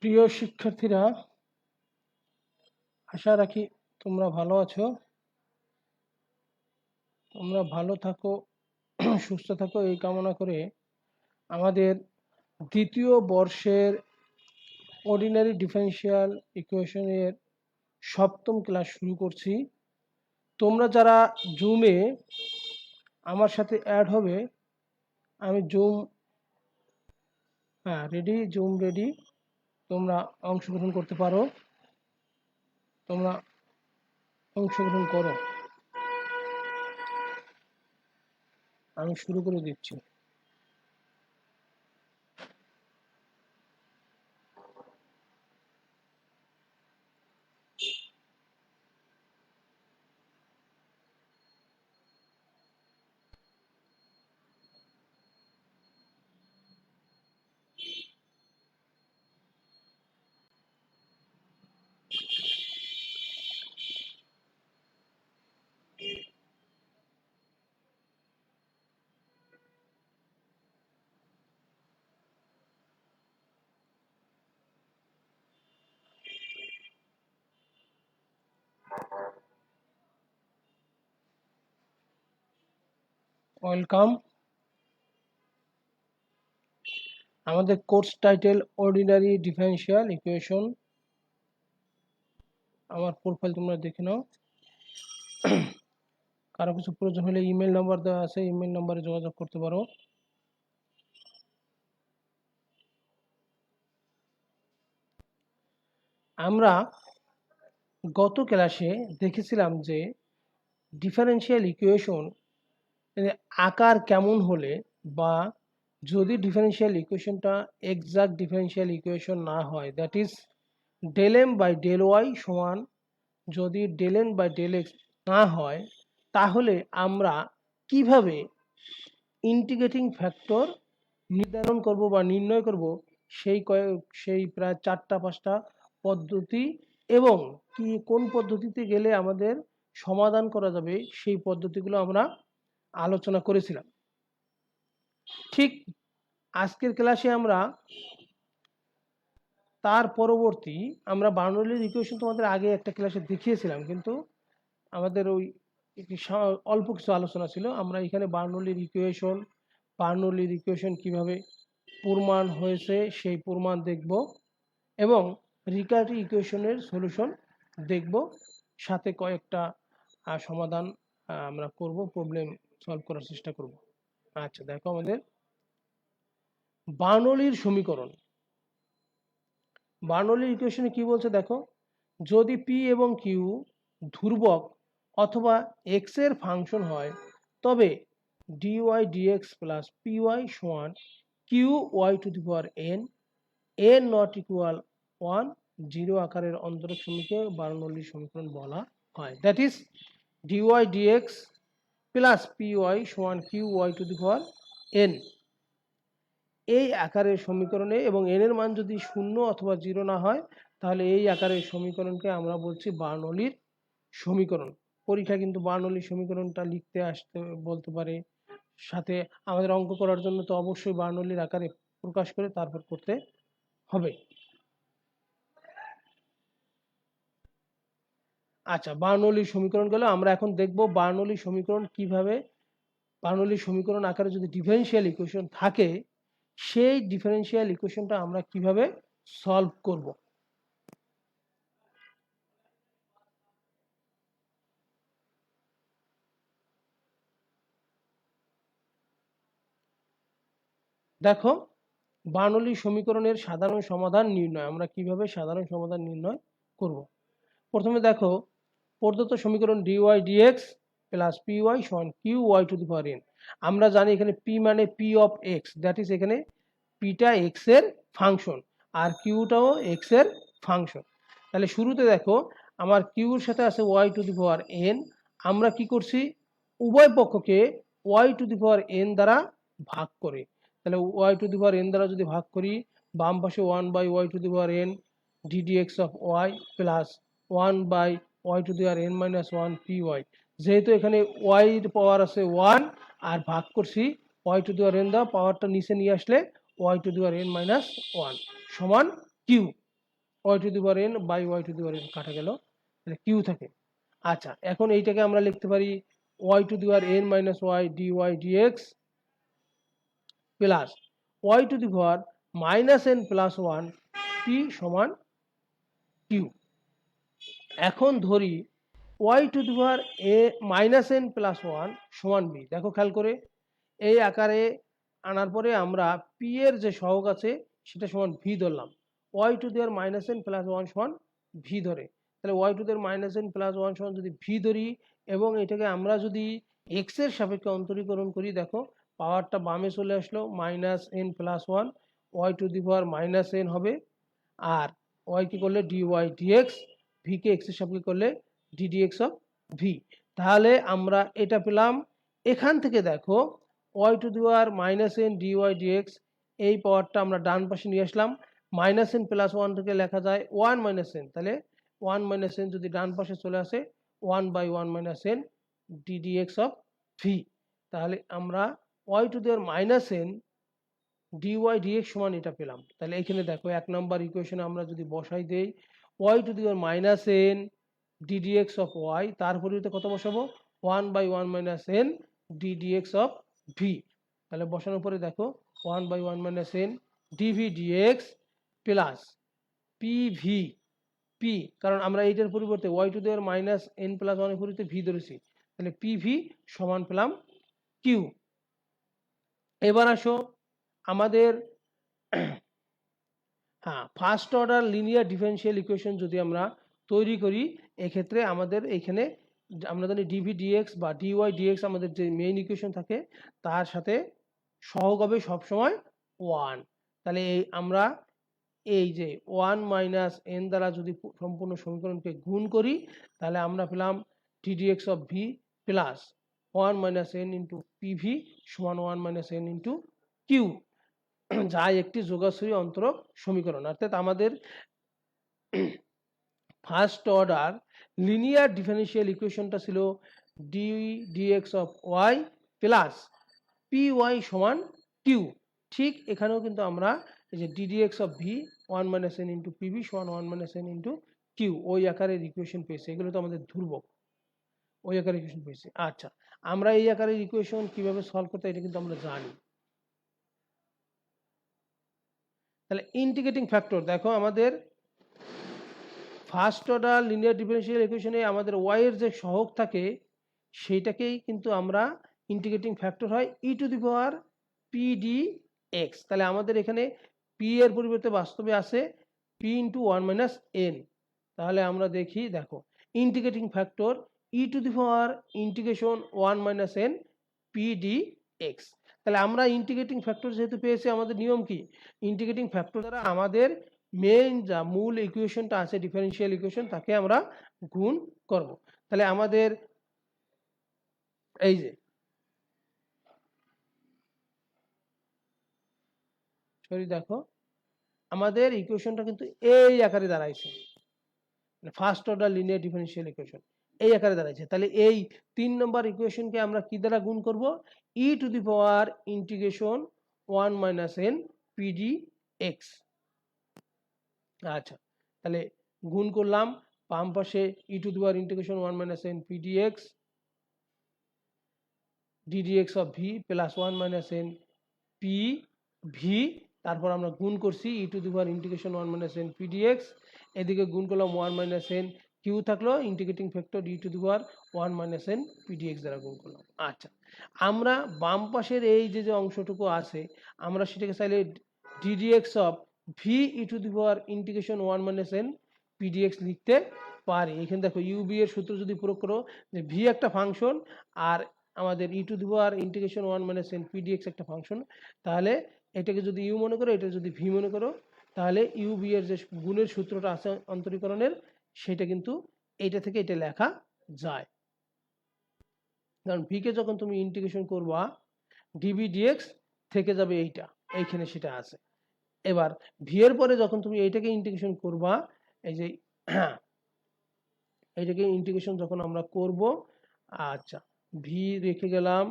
প্রিয় শিক্ষার্থীরা, আশা রাখি তোমরা ভালো আছো। তোমরা ভালো থাকো, সুস্থ থাকো এই কামনা করে আমাদের দ্বিতীয় বর্ষের অর্ডিনারি ডিফারেনশিয়াল ইকুয়েশনের সপ্তম ক্লাস শুরু করছি। তোমরা যারা জুমে আমার সাথে অ্যাড হবে, আমি জুম রেডি, তোমরা অংশগ্রহণ করতে পারো। তোমরা অংশগ্রহণ করো, আমি শুরু করে দিচ্ছি। ওয়েলকাম। আমাদের course title ordinary differential equation. আমার প্রোফাইল তোমরা দেখে নাও। কারো কিছু প্রয়োজন হলে ইমেল নাম্বার দেওয়া আছে, ইমেল নাম্বারে যোগাযোগ করতে পারো। আমরা গত ক্লাসে দেখেছিলাম যে ডিফারেনশিয়াল ইকুয়েশন আকার কেমন হলে, বা যদি ডিফারেনশিয়াল ইকুয়েশনটা এক্সাক্ট ডিফারেনশিয়াল ইকুয়েশন না হয়, that is del m by del y সমান যদি del n by del x না হয়, তাহলে আমরা কিভাবে ইন্টিগ্রেটিং ফ্যাক্টর নির্ধারণ করব বা নির্ণয় করব, সেই প্রায় 4-5টা পদ্ধতি এবং কোন পদ্ধতিতে গেলে আমাদের সমাধান করা যাবে সেই পদ্ধতিগুলো আমরা আলোচনা করেছিলাম। ঠিক আজকের ক্লাসে আমরা তার পরবর্তী আমরা বার্নৌলির ইকুয়েশন তোমাদের আগে একটা ক্লাসে দেখিয়েছিলাম, কিন্তু আমাদের ওই অল্প কিছু আলোচনা ছিল। আমরা এখানে বার্নৌলির ইকুয়েশন কিভাবে প্রমাণ হয়েছে সেই প্রমাণ দেখব এবং রিকার্ডি ইকুয়েশনের সলিউশন দেখব, সাথে কয়েকটা সমাধান আমরা করব, প্রবলেম সলভ করার চেষ্টা করব। আচ্ছা, দেখো আমাদের বার্নৌলির সমীকরণ। বার্নৌলির ইকুয়েশনে কি বলছে দেখো, যদি পি এবং কিউ ধ্রুবক অথবা এক্স এর ফাংশন হয়, তবে ডিওয়াই ডিএক্স প্লাস পিওয়াই সমান q y to the power n, n not equal 1, 0 আকারের অন্তরক সমীকরণকে বার্নৌলির সমীকরণ বলা হয়। That is d y d x plus p y সমান q y to the power n. এই আকারের সমীকরণে এবং এন এর মান যদি 0 অথবা 0 না হয়, তাহলে এই আকারের সমীকরণকে আমরা বলছি বার্নৌলির সমীকরণ। পরীক্ষা কিন্তু বার্নৌলির সমীকরণটা লিখতে আসতে বলতে পারে, সাথে আমাদের অঙ্ক করার জন্য তো অবশ্যই বার্নৌলির আকারে প্রকাশ করে তারপর করতে হবে। আচ্ছা, বার্নৌলির সমীকরণ গেল। আমরা এখন দেখব বার্নৌলির সমীকরণ কিভাবে, বার্নৌলির সমীকরণ আকারে যদি ডিফারেনশিয়াল ইকুয়েশন থাকে, সেই ডিফারেনশিয়াল ইকুয়েশনটা আমরা কিভাবে সলভ করব। দেখো, বার্নৌলির সমীকরণের সাধারণ সমাধান নির্ণয়। আমরা কিভাবে সাধারণ সমাধান নির্ণয় করব। প্রথমে দেখো, প্রদত্ত সমীকরণ ডিওয়াই ডিএক্স প্লাস পিওয়াই সমান q y to the power n. আমরা জানি এখানে পি মানে p of x, that is এখানে পিটা এক্স এর ফাংশন আর কিউটাও এক্স এর ফাংশন। তাহলে শুরুতে দেখো, আমার কিউর সাথে আছে y to the power n. আমরা কি করছি, উভয় পক্ষকে y to the power n দ্বারা ভাগ করে। তাহলে y to the power n দ্বারা যদি ভাগ করি, বাম পাশে 1 by y to the power n d d x of y plus 1 by y to the power n minus 1 p y. যেহেতু এখানে ওয়াই এর পাওয়ার আছে 1 আর ভাগ করছি y to the power n দ্বারা, পাওয়ারটা নিচে নিয়ে আসলে y to the power n minus 1 সমান q. Y to the power n by y to the power n কাটা গেল, তাহলে কিউ থাকে। আচ্ছা, এখন এইটাকে আমরা লিখতে পারি y to the power n minus y d y dx plus y to the power minus n plus one p সমান কিউ। এখন ধরি y to the power a minus n plus one সমান বি। দেখো খেয়াল করে, এই আকারে আনার পরে আমরা পি এর যে সহগ আছে সেটা সমান ভি ধরলাম। Y to the power minus n plus one সমান ভি ধরে, তাহলে y to the power minus n plus one সমান যদি ভি ধরি এবং এটাকে আমরা যদি এক্স এর সাপেক্ষে অন্তরীকরণ করি, দেখো পাওয়ারটা বামে চলে আসলো, minus n plus one y to the power minus n হবে, আর ওয়াই কি করলে ডি ওয়াই ডিএক্স, ভি কে এক্স এর সাপেক্ষে করলে ডি ডিএক্স অফ ভি। তাহলে আমরা এটা পেলাম। এখান থেকে দেখো y to the power minus n d y d x, এই পাওয়ারটা আমরা ডান পাশে নিয়ে আসলাম, মাইনাস এন প্লাস ওয়ান থেকে লেখা যায় ওয়ান মাইনাস এন, তাহলে ওয়ান মাইনাস এন যদি ডান পাশে চলে আসে one by one minus n d d x of v. তাহলে আমরা y to the power minus n dy dx সমান এটা পেলাম। তাহলে এখানে দেখো এক নম্বর ইকুয়েশনে আমরা যদি বসাই দেই y to the power minus n d d x of y, তার পরিবর্তে কত বসাবো one by one minus n d d x of v. তাহলে বসানোর পরে দেখো one by one minus n d v d x plus p v, p কারণ আমরা এইটার পরিবর্তে y to the power minus n plus ওয়ানের পরিবর্তে ভি ধরেছি, তাহলে পিভি সমান পেলাম কিউ। এবার আসো আমাদের হ্যাঁ first order linear differential equation যদি আমরা তৈরি করি, এক্ষেত্রে আমাদের এখানে আমরা জানি ডিভি ডিএক্স বা ডিওয়াই ডিএক্স আমাদের যে মেইন ইকুয়েশন থাকে তার সাথে সহগ হবে সবসময় ওয়ান। তাহলে এই আমরা এই যে ওয়ান মাইনাস এন দ্বারা যদি সম্পূর্ণ সমীকরণকে গুণ করি তাহলে আমরা পেলাম d d x of v plus one minus n into p v সমান one minus n into q, যা একটি যোগাশ্রয়ী অন্তরক সমীকরণ। অর্থাৎ আমাদের ফার্স্ট অর্ডার লিনিয়ার ডিফারেনশিয়াল ইকুয়েশনটা ছিল d d x of y plus p y সমান কিউ। ঠিক এখানেও কিন্তু আমরা এই যে d d x of v one minus n into p v সমান one minus n into q ওই আকারের ইকুয়েশন পেয়েছি। এগুলো তো আমাদের ধ্রুবক, ওই আকারের ইকুয়েশন পেয়েছি। আচ্ছা, আমরা এই আকারের ইকুয়েশন কিভাবে সলভ করতে এটা কিন্তু আমরা জানি। তাহলে ইন্টিগ্রেটিং ফ্যাক্টর দেখো আমাদের ফার্স্ট অর্ডার লিনিয়ার ডিফারেনশিয়াল ইকুয়েশনে আমাদের ওয়াই এর যে সহগ থাকে সেইটাকেই কিন্তু আমরা ইন্টিগ্রেটিং ফ্যাক্টর হয় e to the power p d x. তাহলে আমাদের এখানে পি এর পরিবর্তে বাস্তবে আছে p into one minus n. তাহলে আমরা দেখি, দেখো integrating factor e to the power integration one minus n p d x. তাহলে আমরা ইন্টিগ্রেটিং ফ্যাক্টর যেহেতু পেয়েছি, আমাদের নিয়ম কি ইন্টিগ্রেটিং ফ্যাক্টর দ্বারা আমাদের মেইন যা মূল ইকুয়েশনটা আছে ডিফারেনশিয়াল ইকুয়েশন তাকে আমরা গুণ করব। তাহলে আমাদের এই যে সরি দেখো আমাদের ইকুয়েশনটা কিন্তু এই আকারে দাঁড়াইছে, first order linear differential equation এই আকারে দাঁড়াইছে। তাহলে এই 3 নম্বর ইকুয়েশনকে আমরা কি দ্বারা গুণ করব e to the power integration one minus n PD x. আচ্ছা, তাহলে গুণ করলাম বাম পাশে e to the power integration one minus n PD x d dx of v plus one minus n P v, তারপর আমরা গুণ করছি e to the power integration one minus n P dx, এদিকে গুণ করলাম ওয়ান মাইনাস এন কিউ থাকলো integrating factor e to the power one minus n P dx দ্বারা গুণ করলাম। আচ্ছা, আমরা বাম পাশের এই যে যে অংশটুকু আছে আমরা সেটাকে চাইলে d dx of v e to the power integration one minus n P dx লিখতে পারি। এখানে দেখো ইউবি এর সূত্র যদি প্রয়োগ করো যে ভি একটা ফাংশন আর আমাদের e to the power integration one minus n P dx একটা ফাংশন, তাহলে এটাকে যদি ইউ মনে করো এটা যদি ভি মনে করো তাহলে ইউ বি এর যে গুণের সূত্রটা আছে অন্তরীকরণের সেটা কিন্তু এইটা থেকে এটা লেখা যায়। কারণ ভি কে যখন তুমি ইন্টিগ্রেশন করবা ডিবি ডিএক্স থেকে যাবে এইটা, এইখানে সেটা আছে। এবার ভি এর পরে যখন তুমি এইটাকে ইন্টিগ্রেশন করবা এই যে এইটাকে ইন্টিগ্রেশন যখন আমরা করব, আচ্ছা ভি রেখে গেলাম,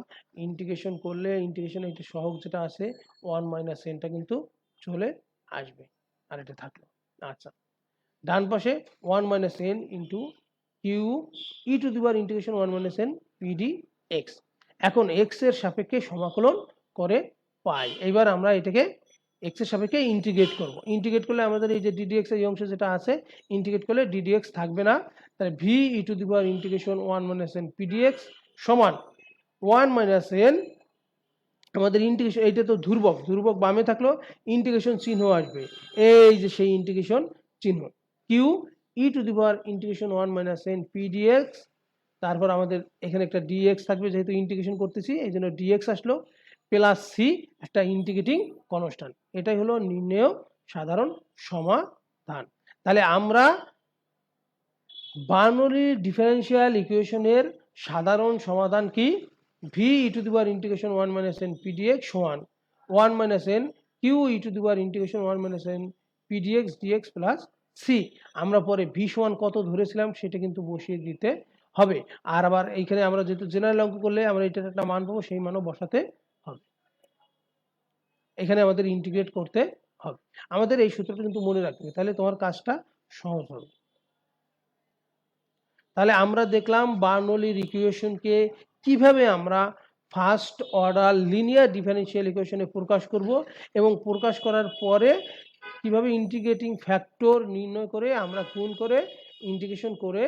ইন্টিগ্রেশন করলে ইন্টিগ্রেশন এটা সহগ যেটা আছে ওয়ান মাইনাস এনটা কিন্তু চলে আসবে আর এটা থাকলো। আচ্ছা, ডান পাশে 1 minus n into q e to the power integration 1 minus n PD x. এখন এক্স এর সাপেক্ষে সমাকলন করে পাই। এইবার আমরা এটাকে এক্স এর সাপেক্ষে ইন্টিগ্রেট করব। ইন্টিগ্রেট করলে আমাদের এই যে ডিডিএক্স এই অংশ যেটা আছে, ইন্টিগ্রেট করলে ডিডিএক্স থাকবে না, তাহলে v e to the power integration 1 minus n P dx সমান 1 মাইনাস এন, আমাদের ইন্টিগ্রেশন, এইটা তো ধ্রুবক, ধ্রুবক বামে থাকলো, ইন্টিগ্রেশন চিহ্ন আসবে, এই যে সেই ইন্টিগ্রেশন চিহ্ন, Q e to the power integration 1 minus n P dx, তারপর আমাদের এখানে একটা ডিএক্স থাকবে, যেহেতু ইন্টিগ্রেশন করতেছি এই জন্য ডিএক্স আসলো, প্লাস সি একটা ইন্টিগ্রেটিং কনস্ট্যান্ট। এটাই হলো নির্ণেয় সাধারণ সমাধান। তাহলে আমরা বার্নৌলির ডিফারেনশিয়াল ইকুয়েশনের সাধারণ সমাধান কি? V e to the power integration 1 minus n P dx সমান 1 minus n Q e to the power integration 1 minus n P dx dx plus C. আমরা পরে ভি সমান কত ধরেছিলাম সেটা কিন্তু বসিয়ে দিতে হবে। আর আবার এইখানে আমরা যেহেতু জেনারেল অঙ্ক করলে আমরা এটার একটা মান পাবো, সেই মানও বসাতে হবে, এখানে আমাদের ইন্টিগ্রেট করতে হবে। আমাদের এই সূত্রটা কিন্তু মনে রাখতে হবে, তাহলে তোমার কাজটা সহজ হবে। তাহলে আমরা দেখলাম বার্নৌলির ইকুয়েশনকে কিভাবে আমরা ফার্স্ট অর্ডার লিনিয়ার ডিফারেনশিয়াল ইকুয়েশনে প্রকাশ করব, এবং প্রকাশ করার পরে কিভাবে ইন্টিগ্রেটিং ফ্যাক্টর নির্ণয় করে আমরা গুণ করে ইন্টিগ্রেশন করে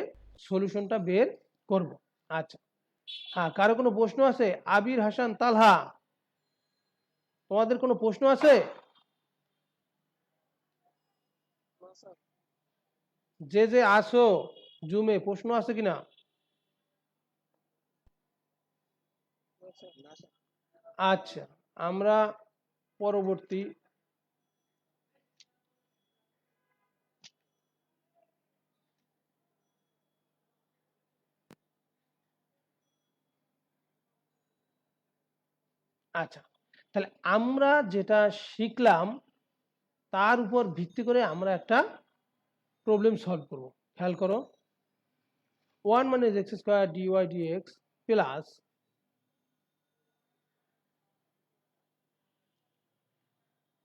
সলিউশনটা বের করব। আচ্ছা, হ্যাঁ, কারো কোনো প্রশ্ন আছে? আবির হাসান তালহা, তোমাদের কোনো প্রশ্ন আছে? যে যে আসো জুমে, প্রশ্ন আছে কিনা? আচ্ছা, আমরা পরবর্তী আচ্ছা, তাহলে আমরা যেটা শিখলাম তার উপর ভিত্তি করে আমরা একটা প্রবলেম সলভ করব। খেয়াল করো, 1 minus x square d y d x plus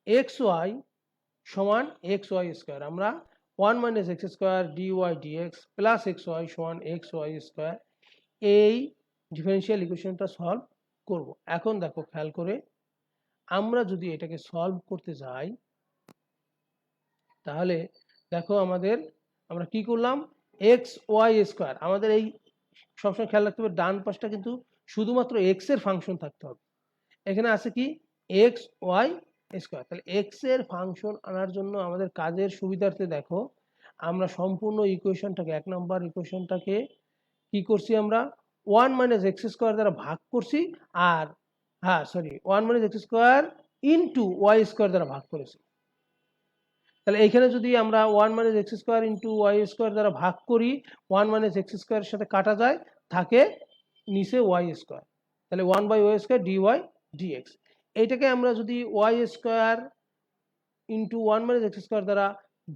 x y সমান এক্স ওয়াই স্কোয়ার। আমরা 1 minus x square d y d x plus x y সমান এক্স ওয়াই স্কোয়ার, এই ডিফারেনশিয়াল ইকুয়েশনটা সলভ করব। এখন দেখো খেয়াল করে, আমরা যদি এটাকে সলভ করতে যাই তাহলে দেখো আমরা কি করলাম, এক্স ওয়াই স্কোয়ার, আমাদের এই সবসময় খেয়াল রাখতে হবে ডান পাশটা কিন্তু শুধুমাত্র এক্স এর ফাংশন থাকতে হবে। এখানে আছে কি এক্স ওয়াই স্কোয়ার, তাহলে এক্স এর ফাংশন আনার জন্য আমাদের কাজের সুবিধার্থে দেখো আমরা সম্পূর্ণ ইকুয়েশনটাকে, 1 নম্বর ইকুয়েশনটাকে কি করছি, আমরা 1 মাইনাস এক্স স্কোয়ার দ্বারা ভাগ করছি, আর 1 minus x square into y square দ্বারা ভাগ করেছি। তাহলে এইখানে যদি আমরা 1 minus x square into y square দ্বারা ভাগ করি, 1 মাইনাস এক্স স্কোয়ারের সাথে কাটা যায়, থাকে নিচে ওয়াই স্কোয়ার, তাহলে 1 by y square d y d x. এইটাকে আমরা যদি y square into 1 minus x square দ্বারা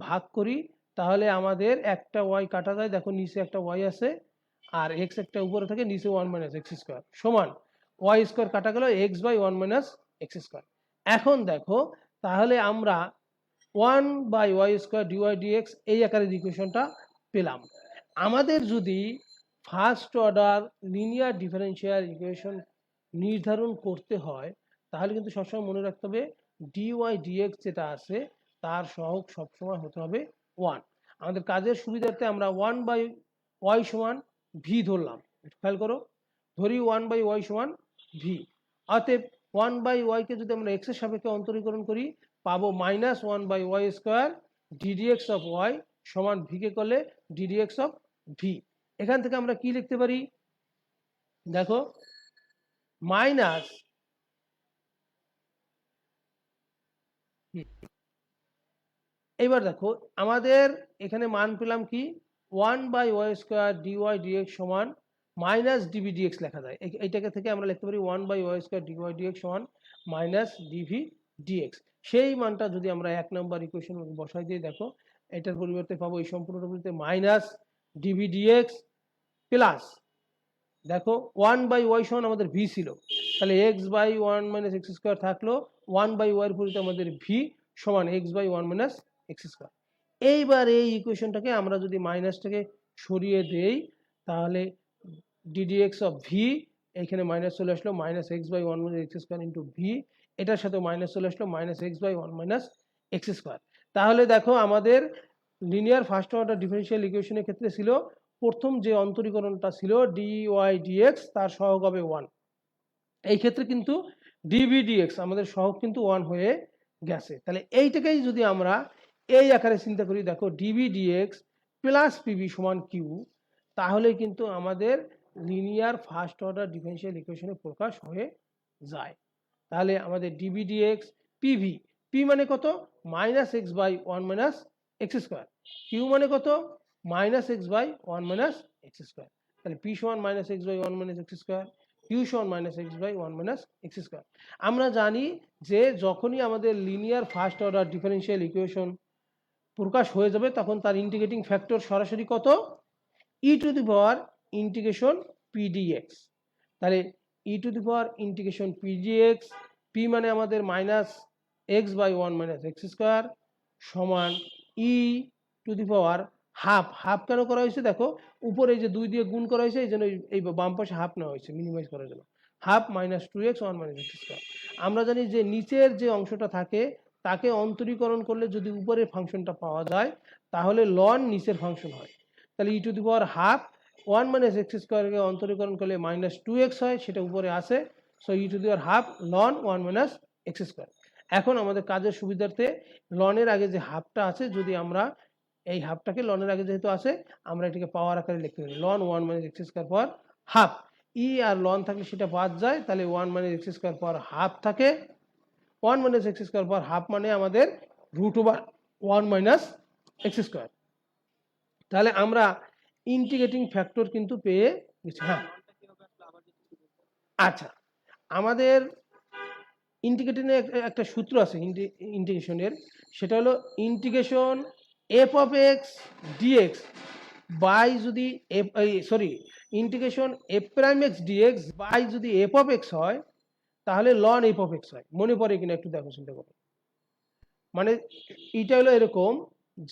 ভাগ করি, তাহলে আমাদের একটা ওয়াই কাটা যায়, দেখো নিচে একটা ওয়াই আছে, আর এক্স একটা উপরে থাকে, নিচে 1 মাইনাস এক্স স্কোয়ার সমান ওয়াই স্কোয়ার কাটা গেল x by 1 minus x square. এখন দেখো তাহলে আমরা 1 by y square d y d x এই আকারের ইকুয়েশনটা পেলাম। আমাদের যদি first order linear differential equation নির্ধারণ করতে হয় তাহলে কিন্তু সবসময় মনে রাখতে হবে ডিওয়াই ডিএক্স যেটা আছে তার সহগ সবসময় হতে হবে 1। আমাদের কাজের সুবিধার্থে আমরা 1 বাই ওয়াই সমান ভি ধরলাম, খেয়াল করো, ধরি 1 বাই ওয়াই সমান ভি, অতএব 1 বাই ওয়াইকে যদি আমরা এক্স এর সাপেক্ষে অন্তরীকরণ করি পাবো minus 1 by y square d d x of y সমান ভিকে করলে ডিডিএক্স অফ ভি। এখান থেকে আমরা কি লিখতে পারি, দেখো মাইনাস এবার দেখো আমাদের এখানে মান পেলাম কি 1 by y square d y d x সমান মাইনাস ডিভি ডিএক্স লেখা যায়, এইটাকে থেকে আমরা লিখতে পারি 1 by y square d y d x সমান মাইনাস ডিভি ডিএক্স। সেই মানটা যদি আমরা 1 নম্বর ইকুয়েশন বসাই দিয়ে দেখো এটার পরিবর্তে পাবো এই সম্পূর্ণটার পরিবর্তে মাইনাস ডিভি ডিএক্স প্লাস, দেখো 1 বাই ওয়াই সমান আমাদের ভি ছিল, তাহলে x by 1 minus x square থাকলো, 1 বাই ওয়াই এর পরিবর্তে আমাদের ভি সমান x by 1 minus x square. এইবার এই ইকুয়েশনটাকে আমরা যদি মাইনাসটাকে সরিয়ে দেই তাহলে ডিডিএক্স অফ ভি, এইখানে মাইনাস চলে আসলো minus x by one minus x square into v, এটার সাথে মাইনাস চলে আসলো minus x by one minus x square. তাহলে দেখো আমাদের লিনিয়ার ফার্স্ট অর্ডার ডিফারেনশিয়াল ইকুয়েশনের ক্ষেত্রে ছিল প্রথম যে অন্তরীকরণটা ছিল ডিওয়াই ডিএক্স, তার সহগ হবে 1। এই ক্ষেত্রে কিন্তু ডিভি ডিএক্স আমাদের সহগ কিন্তু 1 হয়ে গেছে। তাহলে এইটাকেই যদি আমরা এই আকারে চিন্তা করি, দেখো ডিভি ডিএক্স প্লাস পিভি সমান কিউ, তাহলে কিন্তু আমাদের লিনিয়ার ফার্স্ট অর্ডার ডিফারেনশিয়াল ইকুয়েশনে প্রকাশ হয়ে যায়। তাহলে আমাদের ডিভি ডিএক্স পিভি, পি মানে কত minus x by one minus x square, Q মানে কত minus x by one minus x square. তাহলে পি সমান minus x by one minus x square, Q সমান minus x by one minus x square. আমরা জানি যে যখনই আমাদের linear first order differential equation প্রকাশ হয়ে যাবে তখন তার ইন্টিগ্রেটিং ফ্যাক্টর সরাসরি কত e to the power integration P dx. তাহলে e to the power integration P dx, P মানে আমাদের minus x by one minus x square সমান e to the power half. Half কেন করা হয়েছে দেখো উপরে এই যে 2 দিয়ে গুণ করা হয়েছে, এই জন্য এই বাম পাশে হাফ নেওয়া হয়েছে মিনিমাইজ করার জন্য। Half minus 2x one minus x square. আমরা জানি যে নিচের যে অংশটা থাকে তাকে অন্তরীকরণ করলে যদি উপরের ফাংশনটা পাওয়া যায় তাহলে লন নিচের ফাংশন হয়। তাহলে e to the power half one minus x স্কোয়ারকে অন্তরীকরণ করলে মাইনাস 2x হয়, সেটা উপরে আসে। So e to the power half ln one minus x square. এখন আমাদের কাজের সুবিধার্থে লনের আগে যে হাফটা আছে, যদি আমরা এই হাফটাকে লনের আগে যেহেতু আছে আমরা এটাকে পাওয়ার আকারে লিখতে পারি ln one minus x square power half. E আর লন থাকলে সেটা বাদ যায়, তাহলে one minus x square power half থাকে। One minus x square power half মানে আমাদের root over one minus x square. তাহলে আমরা ইন্টিগ্রেটিং ফ্যাক্টর কিন্তু পেয়ে গেছি। হ্যাঁ আচ্ছা, আমাদের ইন্টিগ্রেটিংয়ের একটা সূত্র আছে ইন্টিগ্রেশনের, সেটা হলো integration f of x dx by যদি integration f prime x dx by যদি এফ অফ এক্স হয় তাহলে লন এফ অফ এক্স হয়। মনে পড়ে কিনা একটু দেখো চিন্তা করো। মানে এটা হলো এরকম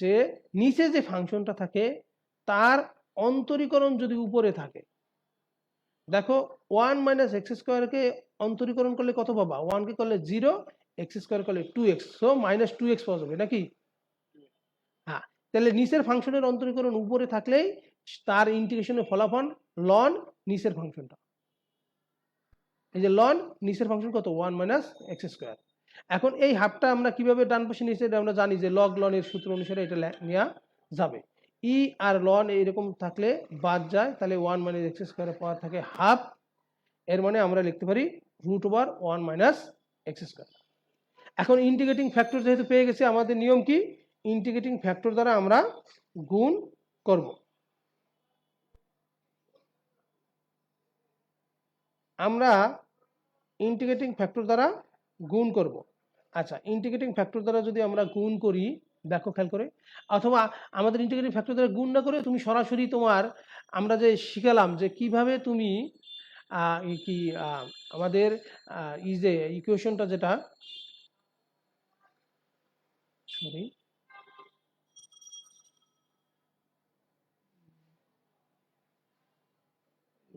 যে নিচে যে ফাংশনটা থাকে তার অন্তরীকরণ যদি উপরে থাকে, দেখো ওয়ান মাইনাস এক্স স্কোয়ারকে অন্তরীকরণ করলে কত পাবা, ওয়ানকে করলে 0, এক্স স্কোয়ার করলে 2x, সো মাইনাস 2x পাওয়া যাবে নাকি। হ্যাঁ, তাহলে নিচের ফাংশনের অন্তরীকরণ উপরে থাকলেই তার ইন্টিগ্রেশনের ফলাফল লন নিচের ফাংশনটা। এই যে লন নিচের ফাংশন কত ওয়ান মাইনাস এক্স স্কোয়ার। এখন এই হাফটা আমরা কিভাবে ডান পাশে নিচে, আমরা জানি যে লগ লনের সূত্র অনুসারে এটা নেওয়া যাবে। ই আর লন এইরকম থাকলে বাদ যায়, তাহলে ওয়ান মাইনাস এক্স স্কোয়ারের পাওয়ার থাকে হাফ। এর মানে আমরা লিখতে পারি root over one minus x square. এখন ইন্টিগ্রেটিং ফ্যাক্টর যেহেতু পেয়ে গেছি, আমাদের নিয়ম কি ইন্টিগ্রেটিং ফ্যাক্টর দ্বারা আমরা গুণ করব। আমরা ইন্টিগ্রেটিং ফ্যাক্টর দ্বারা গুণ করব। আচ্ছা, ইন্টিগ্রেটিং ফ্যাক্টর দ্বারা যদি আমরা গুণ করি, দেখো খেয়াল করে, অথবা আমাদের ইন্টিগ্রেটিং ফ্যাক্টর দ্বারা গুণ না করে তুমি সরাসরি তোমার আমরা যে শিখালাম যে কিভাবে তুমি কি আমাদের এই যে ইকুয়েশনটা যেটা সরি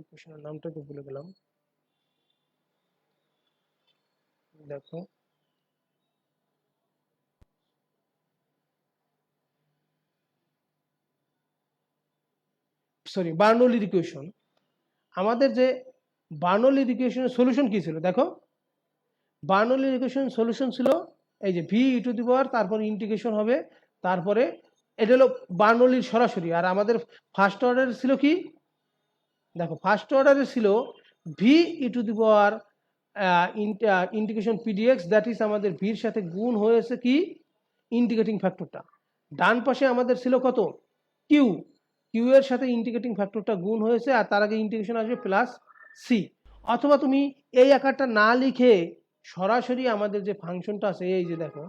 ইকুয়েশনের নামটা তো ভুলে গেলাম, দেখো সরি বার্নৌলির ইকুয়েশন। আমাদের যে বার্নৌলির ইকুয়েশনের সলিউশন কি ছিল, দেখো বার্নৌলির ইকুয়েশন সলিউশন ছিল এই যে ভি ই টু দি পাওয়ার, তারপর ইন্টিগ্রেশন হবে, তারপরে এটা হলো বার্নৌলির সরাসরি। আর আমাদের ফার্স্ট অর্ডার ছিল কি, দেখো ফার্স্ট অর্ডারে ছিল v e to the power integration P dx, that is আমাদের ভির সাথে গুণ হয়েছে কি ইন্টিগ্রেটিং ফ্যাক্টরটা। ডান পাশে আমাদের ছিল কত কিউ, কিউ এর সাথে ইন্টিগ্রেটিং ফ্যাক্টরটা গুণ হয়েছে, আর তার আগে ইন্টিগ্রেশন আসবে প্লাস সি। অথবা তুমি এই আকারটা না লিখে সরাসরি আমাদের যে ফাংশনটা আছে এই যে দেখো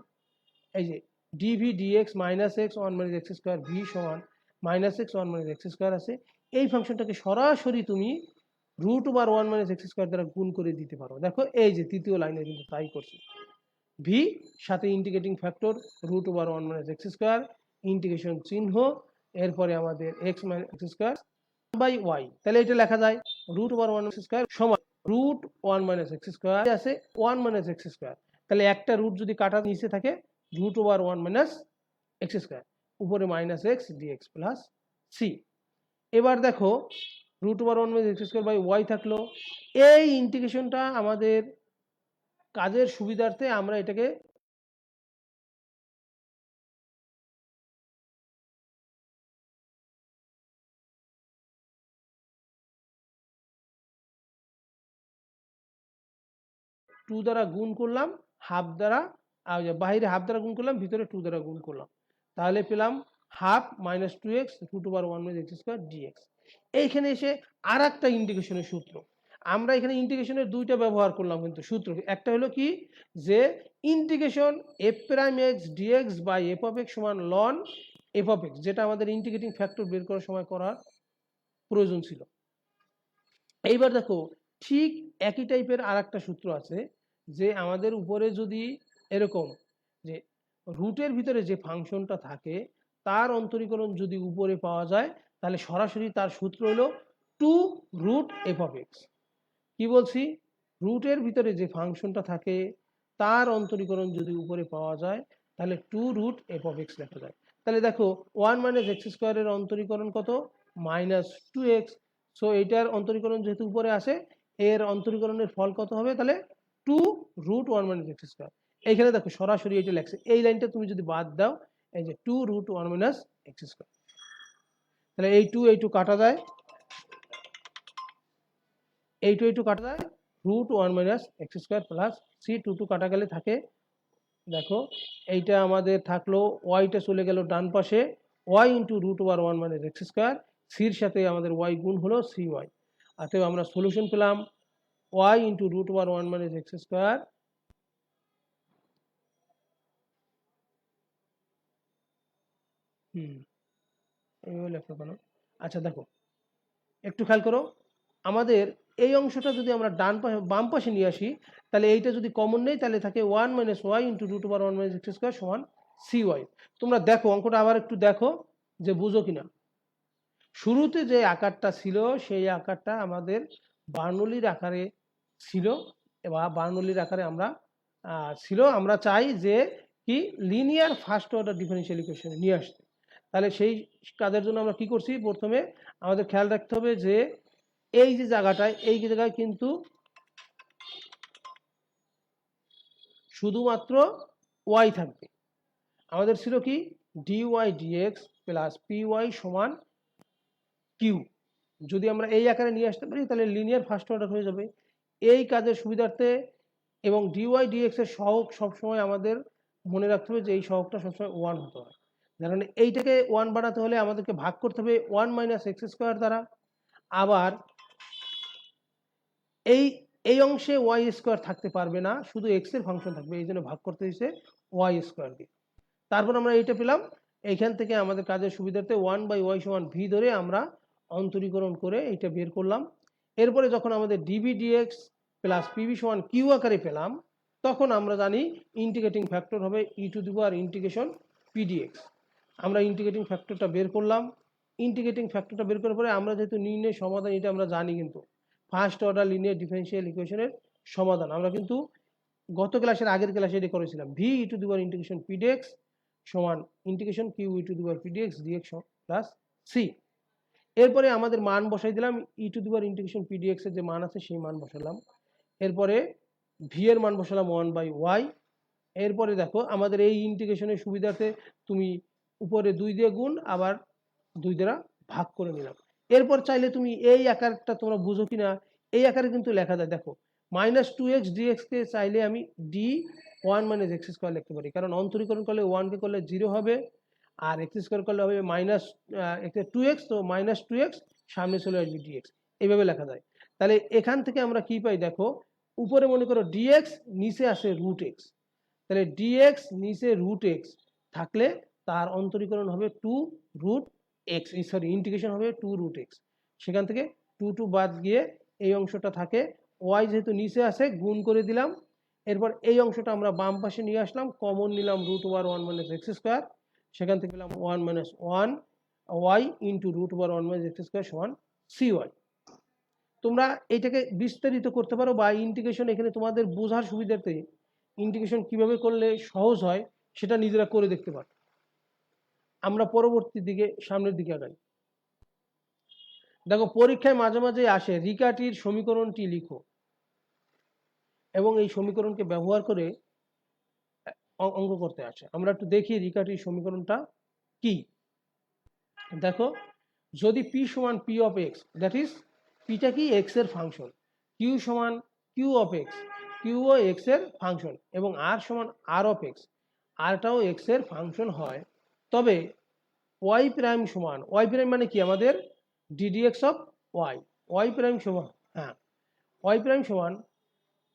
এই যে dv dx minus x one minus x square v সমান minus x one minus x square আছে, এই ফাংশনটাকে সরাসরি তুমি root over one minus x square দ্বারা গুণ করে দিতে পারো। দেখো এই যে তৃতীয় লাইনে কিন্তু তাই করছি, ভি সাথে integrating factor root over one minus x square, integration চিহ্ন, এরপরে আমাদের x minus x square by y, তাহলে এটা লেখা যায় রুট ওভার ওয়ান স্কোয়ার সমান root one minus x square আছে ওয়ান মাইনাস এক্স স্কোয়ার, তাহলে একটা রুট যদি কাটা নিচে থাকে root over one minus x square, উপরে minus x dx plus C. এবার দেখো root over one minus x square by Y থাকলো, এই ইন্টিগ্রেশনটা আমাদের কাজের সুবিধার্থে আমরা এটাকে টু দ্বারা গুণ করলাম, হাফ দ্বারা বাইরে হাফ দ্বারা গুণ করলাম, ভিতরে টু দ্বারা গুণ করলাম, তাহলে পেলাম half minus two x root over one minus x square d x. এইখানে এসে আর একটা ইন্টিগ্রেশনের সূত্র, আমরা এখানে ইন্টিগ্রেশনের দুইটা ব্যবহার করলাম কিন্তু সূত্র, একটা হলো কি যে integration f prime x dx by f of x সমান লন এফ অফ এক্স, যেটা আমাদের ইন্টিগ্রেটিং ফ্যাক্টর বের করার সময় করার প্রয়োজন ছিল। এইবার দেখো ঠিক একই টাইপের আর একটা সূত্র আছে, যে আমাদের উপরে যদি এরকম যে রুটের ভিতরে যে ফাংশনটা থাকে তার অন্তরীকরণ যদি উপরে পাওয়া যায়, তাহলে সরাসরি তার সূত্র হলো two root f of x. কি বলছি, রুটের ভিতরে যে ফাংশনটা থাকে তার অন্তরীকরণ যদি উপরে পাওয়া যায় তাহলে two root f of x লেখা যায়। তাহলে দেখো ওয়ান মাইনাস এক্স স্কোয়ারের অন্তরীকরণ কত, মাইনাস টু এক্স, সো এইটার অন্তরীকরণ যেহেতু উপরে আসে এর অন্তরীকরণের ফল কত হবে, তাহলে two root one minus x square. এইখানে দেখো সরাসরি এটা লেখছে, এই লাইনটা তুমি যদি বাদ দাও, এই যে two root one minus x square, তাহলে এই টু কাটা যায়, এই টু কাটা যায়, root one minus x square plus c, two কাটা গেলে থাকে, দেখো এইটা আমাদের থাকলো, ওয়াইটা চলে গেল ডান পাশে, y into root over one minus x square, সির সাথে আমাদের ওয়াই গুণ হলো সি ওয়াই, অতএব আমরা সলিউশন পেলাম y into root over one minus x square এইভাবে লেখা কেন, আচ্ছা দেখো একটু খেয়াল করো, আমাদের এই অংশটা যদি আমরা ডান পাশে বাম পাশে নিয়ে আসি, তাহলে এইটা যদি কমন নেই তাহলে থাকে one minus y into root over one minus x square সমান সি ওয়াই। তোমরা দেখো অঙ্কটা আবার একটু দেখো যে বুঝো কিনা। শুরুতে যে আকারটা ছিল সেই আকারটা আমাদের বার্নৌলির আকারে ছিল, বা বার্নৌলির আকারে আমরা আমরা চাই যে কি linear first order differential equation নিয়ে আসতে। তাহলে সেই কাজের জন্য আমরা কি করছি, প্রথমে আমাদের খেয়াল রাখতে হবে যে এই যে জায়গাটায়, এই জায়গায় কিন্তু শুধুমাত্র ওয়াই থাকবে, আমাদের ছিল কি ডিওয়াই ডিএক্স প্লাস পিওয়াই সমান কিউ, যদি আমরা এই আকারে নিয়ে আসতে পারি তাহলে লিনিয়ার ফার্স্ট অর্ডার হয়ে যাবে। এই কাজের সুবিধার্থে এবং ডিওয়াই ডিএক্স এর সহগ সবসময় আমাদের মনে রাখতে হবে যে এই সহগটা সবসময় ওয়ান হতে হয়, কারণ এইটাকে ওয়ান বানাতে হলে আমাদেরকে ভাগ করতে হবে ওয়ান মাইনাস এক্স স্কোয়ার দ্বারা, আবার এই এই অংশে ওয়াই স্কোয়ার থাকতে পারবে না, শুধু এক্স এর ফাংশন থাকবে, এই জন্য ভাগ করতে হয়েছে ওয়াই স্কোয়ার দিয়ে। তারপর আমরা এইটা পেলাম, এইখান থেকে আমাদের কাজের সুবিধার্থে ওয়ান বাই ওয়াই সমান ভি ধরে আমরা অন্তরীকরণ করে এইটা বের করলাম। এরপরে যখন আমাদের ডিবি ডিএক্স প্লাস পিবি সমান কিউ আকারে পেলাম, তখন আমরা জানি ইন্টিগ্রেটিং ফ্যাক্টর হবে e to the power integration P dx. আমরা ইন্টিগ্রেটিং ফ্যাক্টরটা বের করলাম, ইন্টিগ্রেটিং ফ্যাক্টরটা বের করার পরে আমরা যেহেতু নির্ণয় সমাধান এটা আমরা জানি, কিন্তু ফার্স্ট অর্ডার লিনিয়ার ডিফারেনশিয়াল ইকুয়েশনের সমাধান আমরা কিন্তু গত ক্লাসের আগের ক্লাসে এটা করেছিলাম, v e to the power integration P dx সমান integration Q e to the power P dx dx plus C. এরপরে আমাদের মান বসাই দিলাম, e to the power integration P dx এর যে মান আছে সেই মান বসালাম, এরপরে ভি এর মান বসালাম ওয়ান বাই ওয়াই। এরপরে দেখো আমাদের এই ইন্টিগ্রেশনের সুবিধাতে তুমি উপরে দুই দিয়ে গুণ আবার দুই দ্বারা ভাগ করে নিলাম। এরপর চাইলে তুমি এই আকারটা তোমরা বুঝো কিনা, এই আকারে কিন্তু লেখা যায়, দেখো মাইনাস টু এক্স ডিএক্স কে চাইলে আমি D one minus x square লিখতে পারি, কারণ অন্তরীকরণ করলে ওয়ানকে করলে জিরো হবে, আর এক্স স্কোয়ার করলে হবে মাইনাস টু এক্স, তো মাইনাস টু এক্স সামনে চলে আসবে ডিএক্স, এইভাবে লেখা যায়। তাহলে এখান থেকে আমরা কি পাই, দেখো উপরে মনে করো ডিএক্স, নিচে আসে রুট এক্স, তাহলে ডিএক্স নিচে রুট এক্স থাকলে তার অন্তরীকরণ হবে two root x, sorry integration হবে টু রুট এক্স, সেখান থেকে টু বাদ গিয়ে এই অংশটা থাকে, ওয়াই যেহেতু নিচে আসে গুণ করে দিলাম, এরপর এই অংশটা আমরা বাম পাশে নিয়ে আসলাম, কমন নিলাম root over one minus x square, সেখান থেকে পেলাম 1 minus 1 y into root over 1 minus x square সমান সিওয়াই। তোমরা এটাকে বিস্তারিত করতে পারো বা ইন্টিগ্রেশন এখানে তোমাদের বোঝার সুবিধার্থে ইন্টিগ্রেশন কিভাবে করলে সহজ হয় সেটা নিজেরা করে দেখতে পারো। আমরা পরবর্তী দিকে সামনের দিকে আগাই। দেখো পরীক্ষায় মাঝে মাঝে আসে রিকাটির সমীকরণটি লিখো, এবং এই সমীকরণকে ব্যবহার করে অঙ্ক করতে আসে। আমরা একটু দেখি রিকাটির সমীকরণটা কি। দেখো যদি পি সমান p of x, that is পিটা কি এক্স এর ফাংশন, কিউ সমান কিউ অফ এক্স, কিউ ও এক্স এর ফাংশন, এবং আর সমান আর অফ এক্স, আরটাও এক্স এর ফাংশন হয়, তবে ওয়াই প্রাইম সমান, ওয়াই প্রাইম মানে কি আমাদের d d x of y, y prime সমান, হ্যাঁ ওয়াই প্রাইম সমান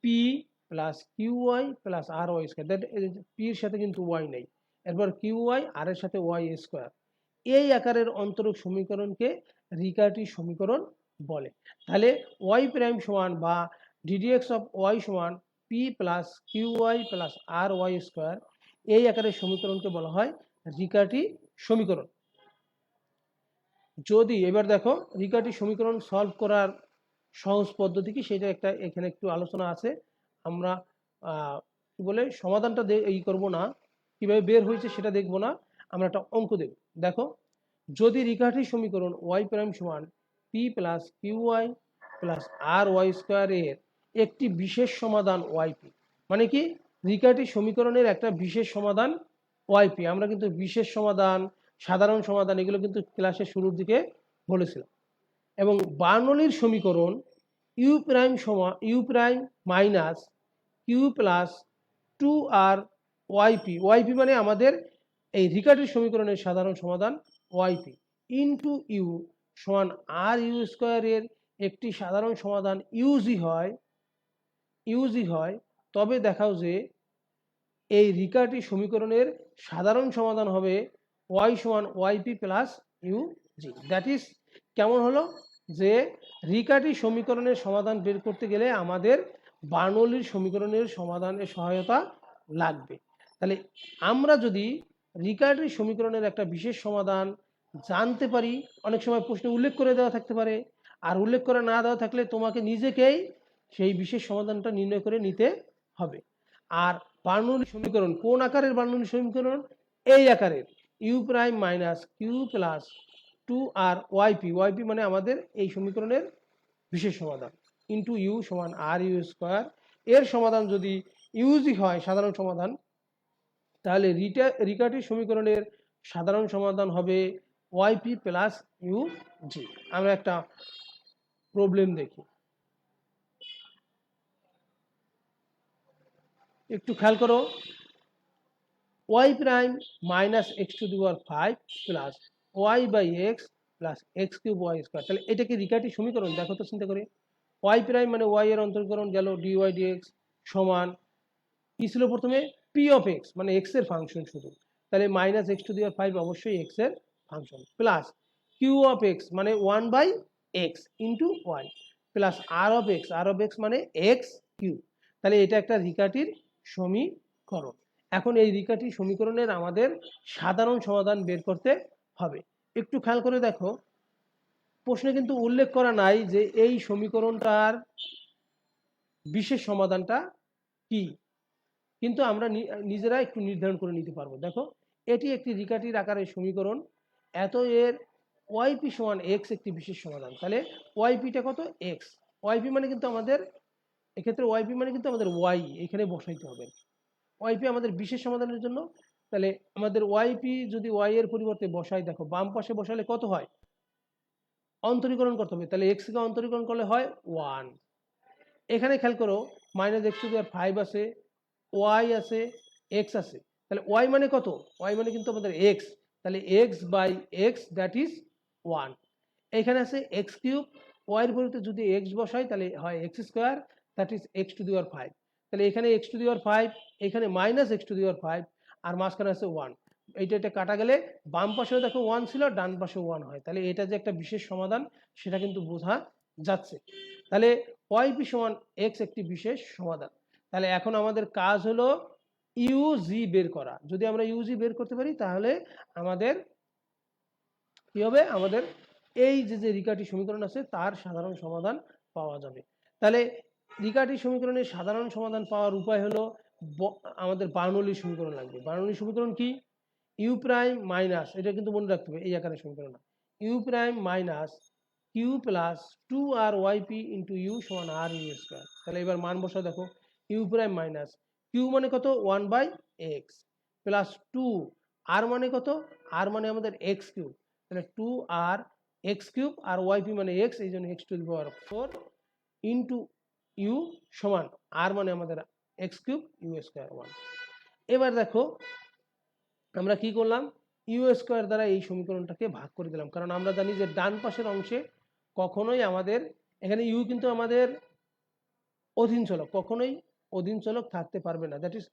P plus Q y plus R y square, that পির সাথে কিন্তু ওয়াই নেই, এরপর কিউ ওয়াই আর এর সাথে ওয়াই স্কোয়ার, এই আকারের অন্তরক সমীকরণকে রিকার্টি সমীকরণ বলে। তাহলে ওয়াই প্রাইম সমান বা ডিডিএক্স অফ ওয়াই সমান P plus Q y plus আর ওয়াই স্কোয়ার, এই আকারের সমীকরণকে বলা হয় রিকার্টি সমীকরণ। যদি এবার দেখো রিকার্টি সমীকরণ সলভ করার সহজ পদ্ধতি কি সেটা একটা এখানে একটু আলোচনা আছে। আমরা কি বলে সমাধানটা করব না, কিভাবে বের হয়েছে সেটা দেখবো না, আমরা একটা অঙ্ক দেব। দেখো যদি রিকার্টি সমীকরণ ওয়াই প্রাইম সমান P plus Q y plus আর ওয়াই স্কোয়ার এর একটি বিশেষ সমাধান ওয়াইপি, মানে কি রিকার্টি সমীকরণের একটা বিশেষ সমাধান ওয়াইপি, আমরা কিন্তু বিশেষ সমাধান সাধারণ সমাধান এগুলো কিন্তু ক্লাসের শুরুর দিকে বলেছিলাম, এবং বার্নৌলির সমীকরণ ইউ প্রাইম সমান u prime minus q plus 2r y p, y p মানে আমাদের এই রিকার্টি সমীকরণের সাধারণ সমাধান ওয়াইপি ইন্টু ইউ সমান আর ইউ স্কোয়ারের একটি সাধারণ সমাধান ইউজি হয়, তবে দেখাও যে এই রিকার্টি সমীকরণের সাধারণ সমাধান হবে ওয়াই সমান YP plus you G. That is কেমন হলো যে রিকার্টি সমীকরণের সমাধান বের করতে গেলে আমাদের বার্নৌলির সমীকরণের সমাধানের সহায়তা লাগবে। তাহলে আমরা যদি রিকার্টি সমীকরণের একটা বিশেষ সমাধান জানতে পারি, অনেক সময় প্রশ্নে উল্লেখ করে দেওয়া থাকতে পারে, আর উল্লেখ করে না দেওয়া থাকলে তোমাকে নিজেকেই সেই বিশেষ সমাধানটা নির্ণয় করে নিতে হবে। আর বার্নৌলি সমীকরণ কোন আকারের বার্নৌলি সমীকরণ? এই আকারের u prime minus q plus 2r y p, y p মানে আমাদের এই সমীকরণের বিশেষ সমাধান ইন্টু ইউ সমান আর ইউ স্কোয়ার, এর সমাধান যদি ইউজি হয় সাধারণ সমাধান, তাহলে রিকার্টি সমীকরণের সাধারণ সমাধান হবে ওয়াইপি প্লাস ইউ জি। আমরা একটা প্রবলেম দেখি, একটু খেয়াল করো, y prime minus x to the power 5 plus y by x plus x cube y square, তাহলে এটা কি রিকার্টি সমীকরণ? দেখো তো চিন্তা করে, ওয়াই প্রাইম মানে ওয়াই এর অন্তরীকরণ গেল ডিওয়াই ডিএক্স সমান কি ছিল প্রথমে পি অফ এক্স মানে এক্স এর ফাংশন শুধু, তাহলে minus x to the power 5 অবশ্যই এক্স এর function plus q of x মানে 1 by x into y plus r of x মানে এক্স কিউ, তাহলে এটা একটা রিকার্টির সমীকরণ। এখন এই রিকার্টি সমীকরণের আমাদের সাধারণ সমাধান বের করতে হবে। একটু খেয়াল করে দেখো প্রশ্নে কিন্তু উল্লেখ করা নাই যে এই সমীকরণটার বিশেষ সমাধানটা কি, কিন্তু আমরা নিজেরা একটু নির্ধারণ করে নিতে পারবো। দেখো এটি একটি রিকার্টির আকারের সমীকরণ, এত এর ওয়াইপি সমান এক্স একটি বিশেষ সমাধান, তাহলে ওয়াইপিটা কত এক্স, ওয়াইপি মানে কিন্তু আমাদের এক্ষেত্রে ওয়াইপি মানে কিন্তু আমাদের ওয়াই এখানে বসাইতে হবে, ওয়াইপি আমাদের বিশেষ সমাধানের জন্য। তাহলে আমাদের ওয়াইপি যদি ওয়াই এর পরিবর্তে বসাই, দেখো বাম পাশে বসালে কত হয়, অন্তরীকরণ করতে হবে, তাহলে এক্স কে অন্তরীকরণ করলে হয় 1। এখানে খেয়াল করো minus x to the power 5 আছে, ওয়াই আছে, এক্স আছে, তাহলে ওয়াই মানে কত, ওয়াই মানে কিন্তু আমাদের এক্স, তাহলে x by x that is 1। এখানে আছে এক্স কিউব, ওয়াই এর পরিবর্তে যদি এক্স বসাই তাহলে হয় x square that is x to the power 5, তাহলে এখানে এক্স টু দি পাওয়ার 5, এখানে minus x to the power 5, আর মাঝখানে আছে 1, এটা কাটা গেলে বাম পাশেও দেখো 1 ছিল, ডান পাশেও 1 হয়, তাহলে এটা যে একটা বিশেষ সমাধান সেটা কিন্তু বোঝা যাচ্ছে। তাহলে ওয়াইপি সমান এক্স একটি বিশেষ সমাধান। তাহলে এখন আমাদের কাজ হলো ইউজি বের করা। যদি আমরা ইউজি বের করতে পারি তাহলে আমাদের কি হবে, আমাদের এই যে রিকার্টি সমীকরণ আছে তার সাধারণ সমাধান পাওয়া যাবে। তাহলে রিকার্টি সমীকরণের সাধারণ সমাধান পাওয়ার উপায় হলো আমাদের বার্নৌলির সমীকরণ লাগবে। বার্নৌলির সমীকরণ কি? ইউ প্রাইম মাইনাস, এটা কিন্তু মনে রাখতে হবে এই আকারের সমীকরণ না, u prime minus q plus 2r yp into u সমান আর ইউ স্কোয়ার। তাহলে এবার মান বসাও, দেখো ইউ প্রাইম মাইনাস কিউ মানে কত 1/x প্লাস 2 আর মানে কত, আর মানে আমাদের এক্স কিউব, তাহলে 2r x cube r yp মানে x, এই জন্য x to the power 4 into u সমান আর মানে আমাদের এক্স কিউব ইউ স্কোয়ার 1। এবার দেখো আমরা কি করলাম, ইউ স্কোয়ার দ্বারা এই সমীকরণটাকে ভাগ করে দিলাম, কারণ আমরা জানি যে ডান পাশের অংশে কখনোই আমাদের এখানে ইউ কিন্তু আমাদের অধীন চলক, কখনোই অধীন চলক থাকতে পারবে না। দ্যাট ইজ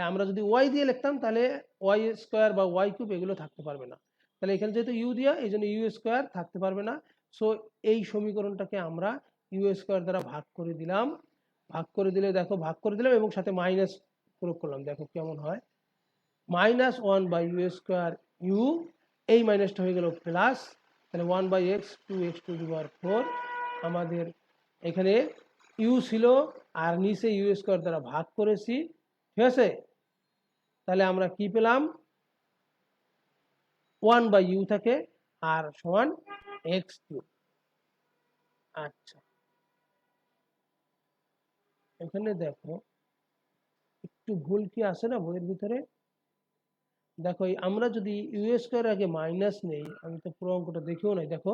আমরা যদি ওয়াই দিয়ে লিখতাম তাহলে ওয়াই স্কোয়ার বা ওয়াই কিউব এগুলো থাকতে পারবে না। তাহলে এখানে যেহেতু ইউ দিয়া এই জন্য ইউ স্কোয়ার থাকতে পারবে না। সো এই সমীকরণটাকে আমরা ইউ স্কোয়ার দ্বারা ভাগ করে দিলাম। ভাগ করে দিলে দেখো, ভাগ করে দিলাম এবং সাথে মাইনাস প্রয়োগ করলাম, দেখো কেমন হয়, -1/u² ইউ, এই মাইনাসটা হয়ে গেল প্লাস, তাহলে 1/x 2x two the power 4। আমাদের এখানে ইউ ছিল আর নিচে ইউ স্কোয়ার দ্বারা ভাগ করেছি, ঠিক আছে। তাহলে আমরা কি পেলাম, 1/u থাকে আর সমান x3। আচ্ছা এখানে দেখো একটু ভুল কি আছে না বইয়ের ভিতরে, দেখো আমরা যদি ইউ স্কোয়ার আগে মাইনাস নেই, আমি তো পুরো অঙ্কটা দেখেও নাই, দেখো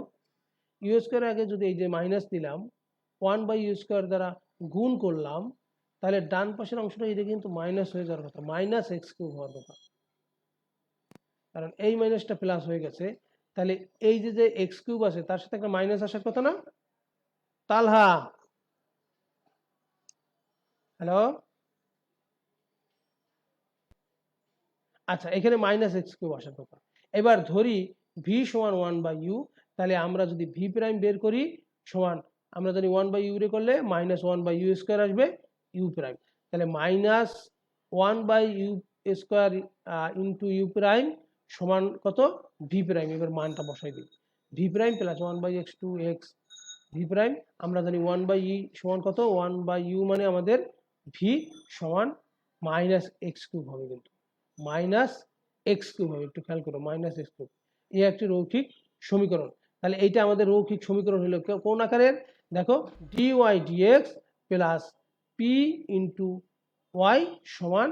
ইউ স্কোয়ার আগে যদি এই যে মাইনাস দিলাম 1/u² দ্বারা গুণ করলাম, তাহলে ডান পাশের অংশটা এটা কিন্তু মাইনাস হয়ে যাওয়ার কথা, -x³ হওয়ার কথা, কারণ এই মাইনাসটা প্লাস হয়ে গেছে। তাহলে এই যে x³ আছে তার সাথে একটা মাইনাস আসার কথা না। তালহা হ্যালো, আচ্ছা এখানে -x³ আসার কথা। এবার ধরি ভি সমান 1/u, তাহলে আমরা যদি ভি প্রাইম বের করি সমান, আমরা জানি 1/u রে করলে -1/u² আসবে ইউ প্রাইম, তাহলে -1/u² ইন্টু ইউ প্রাইম সমান কত, ভি প্রাইম। এবার মানটা বসাই দিই, V prime plus 1/x 2x V prime, আমরা জানি 1/e সমান কত, 1/u মানে আমাদের ভি সমান -x³ হবে, কিন্তু -x³ হবে, একটু খেয়াল করো -x³। এই একটি রৈখিক সমীকরণ। তাহলে এইটা আমাদের রৈখিক সমীকরণ হলো কোন আকারের, দেখো dy dx plus p into y সমান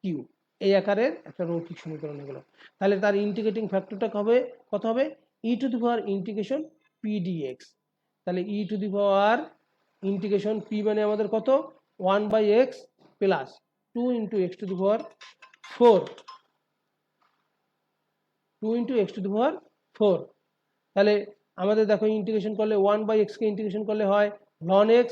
কিউ, এই আকারের একটা রৈখিক সমীকরণ হলো। তাহলে তার ইন্টিগ্রেটিং ফ্যাক্টরটা হবে কত হবে, e to the power integration P dx. তাহলে e to the power integration P মানে আমাদের কত 1/x plus 2 into x to the power 4, 2 into x to the power 4। তাহলে আমাদের দেখো ইন্টিগ্রেশন করলে 1/x কে ইন্টিগ্রেশন করলে হয় ln x,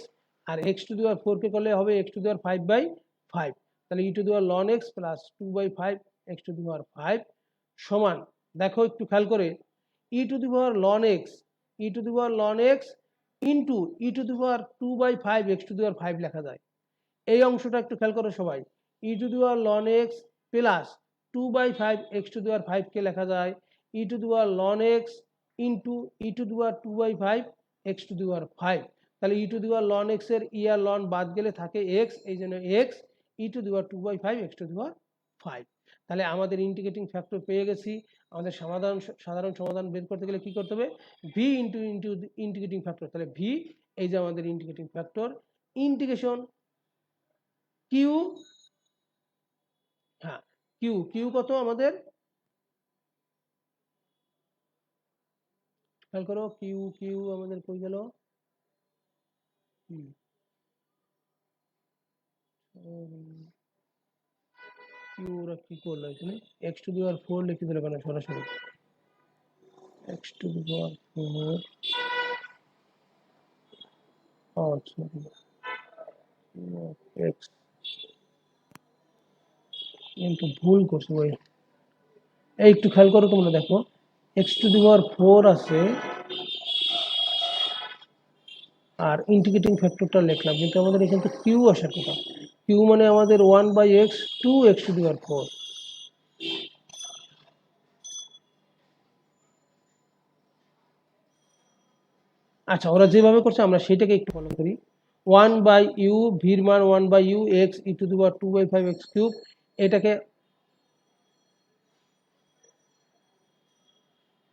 আর x টু দি পাওয়ার 4 কে করলে হবে x টু দি পাওয়ার 5/5। তাহলে e to the power ln x plus 2/5 x to the power 5 সমান, দেখো একটু খেয়াল করে, e to the power ln x, e to the power ln x into e to the power 2/5 x to the power 5 লেখা যায়। এই অংশটা একটু খেয়াল করো সবাই, e to the power ln x plus 2/5 x to the power 5 কে লেখা যায় e to the power ln x into e to the power 2/5 x to the power 5। তাহলে e to the power ln x এর ই আর ln বাদ গেলে থাকে x, এই জন্য x e to the power 2/5 x to the power 5। তাহলে আমাদের integrating factor পেয়ে গেছি। আমাদের সাধারণ সমাধান বের করতে গেলে কি করতে হবে, ভি ইন্টু ইন্টিগ্রেটিং ফ্যাক্টর, তাহলে ভি এই যে আমাদের ইন্টিগ্রেটিং ফ্যাক্টর, ইন্টিগ্রেশন কিউ, হ্যাঁ কিউ, কিউ কত আমাদের খেয়াল করো, কিউ কিউ আমাদের কই গেল, কিউ ওরা কি করলো এখানে, এক্স টু দি পাওয়ার 4 লিখে দিল কেন সরাসরি, এক্স টু দি পাওয়ার 4, আচ্ছা এক্স, কিন্তু ভুল করছি ভাই, এই একটু খেয়াল করো তোমরা, দেখো এক্স টু দি পাওয়ার 4 আছে আর ইন্টিগ্রেটিং ফ্যাক্টরটা লিখলাম, কিন্তু আমাদের এখানে তো কিউ আসার কথা, কিউ মানে আমাদের 1/x 2x⁴। আচ্ছা, ওরা যেভাবে করছে আমরা সেটাকে একটু ফলো করি। 1/u, ভির মান 1/u x e⁵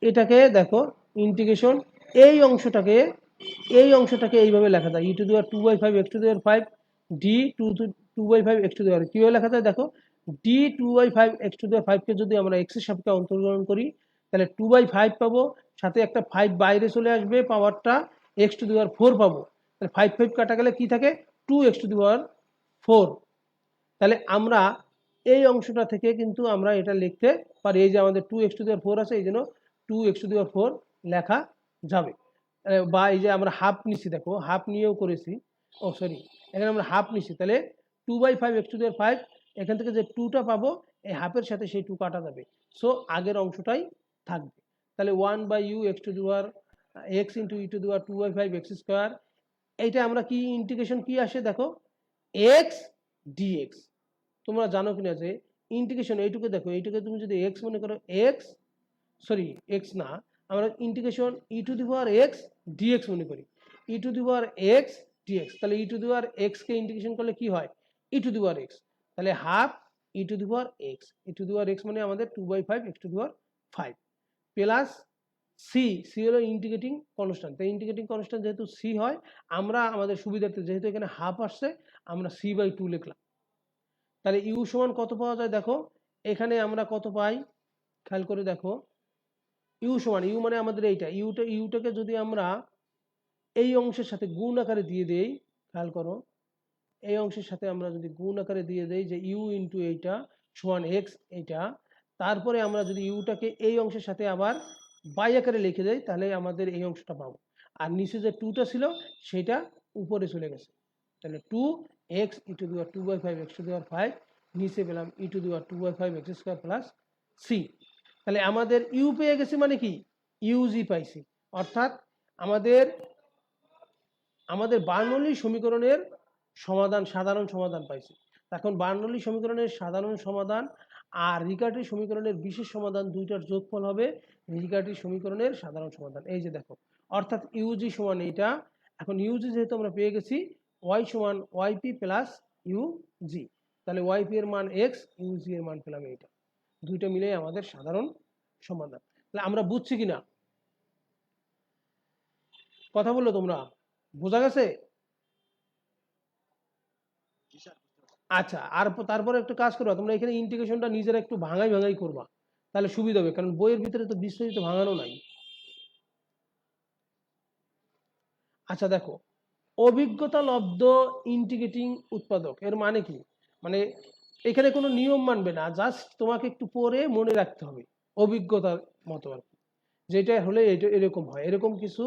এটাকে দেখো ইন্টিগ্রেশন এই অংশটাকে এইভাবে লেখা যায় e⁵ d 2/5 কিভাবে লেখা যায় দেখো, d 2/5 কে যদি আমরা x এর সাপেক্ষে অন্তর্গ্রহণ করি তাহলে 2/5 পাবো, সাথে একটা 5 বাইরে চলে আসবে, পাওয়ারটা x⁴ পাবো। তাহলে 5 কাটা গেলে কি থাকে, 2x⁴। তাহলে আমরা এই অংশটা থেকে কিন্তু আমরা এটা লিখতে পারি, এই যে আমাদের 2x⁴ আছে, এই জন্য 2x⁴ লেখা যাবে। বা এই যে আমরা হাফ নিছি, দেখো হাফ নিয়েও করেছি, ও সরি এখানে আমরা হাফ নিছি, তাহলে 2/5 এখান থেকে যে 2টা পাবো এই হাফের সাথে সেই 2 কাটা যাবে, সো আগের অংশটাই থাকবে। তাহলে 1/u x e⁵ এইটা আমরা কি ইন্টিগ্রেশন কি আসে দেখো, x dx। তোমরা জানো কিনা যে ইন্টিগ্রেশন এইটুকু দেখো, এইটুকু তুমি যদি x মনে করো, x না, আমরা ইন্টিগ্রেশন e⁴x dx মনে করি, e⁴x dx। তাহলে e⁴x কে ইন্টিগ্রেশন করলে কি হয়, e⁴x, তাহলে হাফ e⁴x মানে আমাদের 2/5 প্লাস সি হলো ইন্টিগ্রেটিং কনস্ট্যান্ট। তাই ইন্টিগ্রেটিং কনস্ট্যান্ট যেহেতু সি হয়, আমরা আমাদের সুবিধার্থে যেহেতু এখানে হাফ আসছে আমরা c/2 লিখলাম। তাহলে ইউ সমান কত পাওয়া যায় দেখো, এখানে আমরা কত পাই খেয়াল করে দেখো, ইউ মানে আমাদের এইটা, ইউটাকে যদি আমরা এই অংশের সাথে গুণ আকারে দিয়ে দেই, খেয়াল করো এই অংশের সাথে আমরা যদি গুণ আকারে দিয়ে দেই যে ইউ ইন্টু এইটা সমান এক্স এইটা, তারপরে আমরা যদি ইউটাকে এই অংশের সাথে আবার বাই আকারে লিখে দেই তাহলে আমাদের এই অংশটা পাবো, আর নিচে যে 2টা ছিল সেটা উপরে চলে গেছে। তাহলে 2x e⁵ নিচে পেলাম e⁵x² প্লাস সি। তাহলে আমাদের ইউ পেয়ে গেছি মানে কি, ইউজি পাইছি, অর্থাৎ আমাদের বার্নৌলি সমীকরণের সমাধান, সাধারণ সমাধান পাইছি। এখন বার্নৌলি সমীকরণের সাধারণ সমাধান আর রিকার্টি সমীকরণের বিশেষ সমাধান দুইটার যোগফল হবে রিকার্টি সমীকরণের সাধারণ সমাধান। এই যে দেখো, অর্থাৎ ইউজি সমান এইটা, এখন ইউজি যেহেতু আমরা পেয়ে গেছি, ওয়াই সমান ওয়াইপি প্লাস ইউজি, তাহলে ওয়াইপি এর মান এক্স, ইউজি এর মান পেলাম এইটা, দুইটা মিলে আমাদের সাধারণ সমাধান। তাহলে আমরা বুঝছি কিনা, কথা বললো তোমরা, বোঝা গেছে? আচ্ছা, আর তারপরে একটু কাজ করবা, তোমরা এখানে ইন্টিগ্রেশনটা নিজেরা একটু ভাঙাই করবা, তাহলে সুবিধা হবে, কারণ বইয়ের ভিতরে তো বিস্তারিত ভাঙানো নাই। আচ্ছা দেখো, অভিজ্ঞতা লব্ধ ইন্টিগ্রেটিং উৎপাদক এর মানে কি, মানে এখানে কোনো নিয়ম মানবে না, জাস্ট তোমাকে একটু পড়ে মনে রাখতে হবে অভিজ্ঞতার মতো আর কি, যেটা হলে এটা এরকম হয়, এরকম কিছু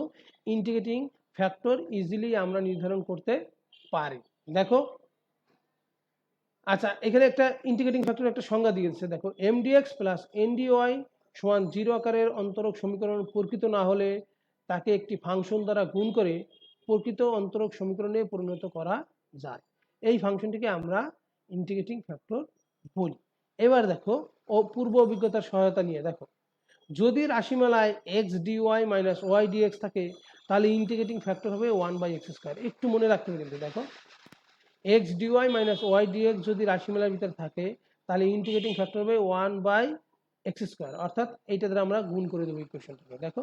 ইন্টিগ্রেটিং ফ্যাক্টর ইজিলি আমরা নির্ধারণ করতে পারি। দেখো, আচ্ছা এখানে একটা ইন্টিগ্রেটিং ফ্যাক্টর একটা সংজ্ঞা দিয়েছে, দেখো mdx প্লাস ndy সমান 0 আকারের অন্তরক সমীকরণ প্রকৃত না হলে তাকে একটি ফাংশন দ্বারা গুণ করে প্রকৃত অন্তরক সমীকরণে পরিণত করা যায়, এই ফাংশনটিকে আমরা ইন্টিগ্রেটিং ফ্যাক্টর বলি। এবার দেখো, ও পূর্ব অভিজ্ঞতার সহায়তা নিয়ে দেখো, যদি রাশিমালায় x dy minus y dx থাকে তাহলে ইন্টিগ্রেটিং ফ্যাক্টর হবে 1/x²। একটু মনে রাখতে হবে কিন্তু, দেখো x dy minus y dx যদি রাশিমালার ভিতরে থাকে তাহলে ইন্টিগ্রেটিং ফ্যাক্টর হবে 1/x², অর্থাৎ এইটা দ্বারা আমরা গুণ করে দেবো ইকুয়েশনটাকে। দেখো